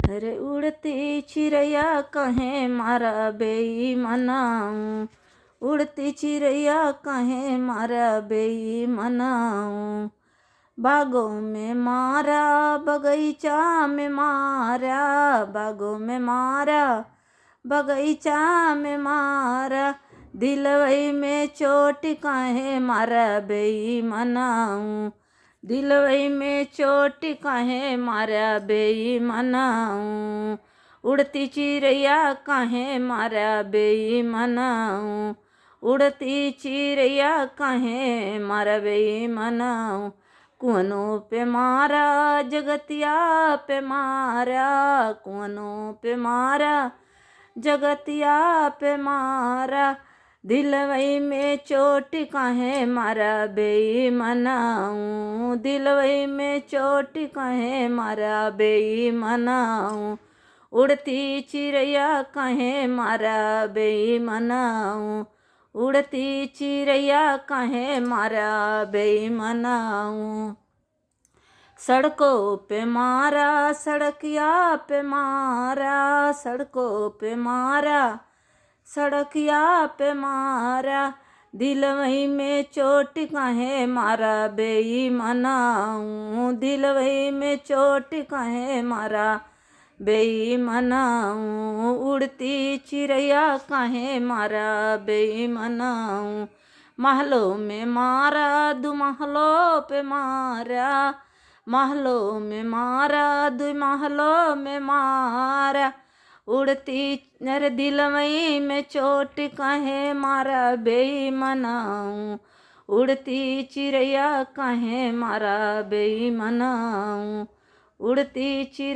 अरे उड़ती चिड़ैया कहे मारा बेईमानाऊ, उड़ती चिड़ैया कहे मारा बेईमानाऊ। बागों में मारा बगीचा में मारा, बागों में मारा बगीचा में मारा, दिलवई में चोट काहे मारा बेईमानाऊ, दिलवई में चोट काहे मारा बेईमानाऊ। उड़ती चिड़ैया काहे मारा बेईमानाऊ, उड़ती चिड़ैया काहे मारा बेईमानाऊ। कुआनों पे मारा जगतिया पे मारा, कुआनों पे मारा जगतिया पे मारा, दिलवई में चोट काहे मारा बेईमानाऊ, दिलवई में चोट काहे मारा बेईमानाऊ। उड़ती चिड़ैया काहे मारा बेईमानाऊ, उड़ती चिड़ैया काहे मारा बेईमानाऊ। सड़कों पे मारा सड़किया पे मारा, सड़कों पे मारा सड़किया पे मारा, दिलवई में चोट काहे मारा बेईमानाऊ, दिलवई में चोट काहे मारा बेईमानाऊ। उड़ती चिड़ैया काहे मारा बेईमानाऊ। महलों में मारा दू महलों पे मारा, महलों में मारा दू महलों में मारा, उड़ती नर दिलवई में चोट काहे मारा बेईमानाऊ, उड़ती चिड़ैया काहे मारा बेईमानाऊ। उड़ती चिड़ैया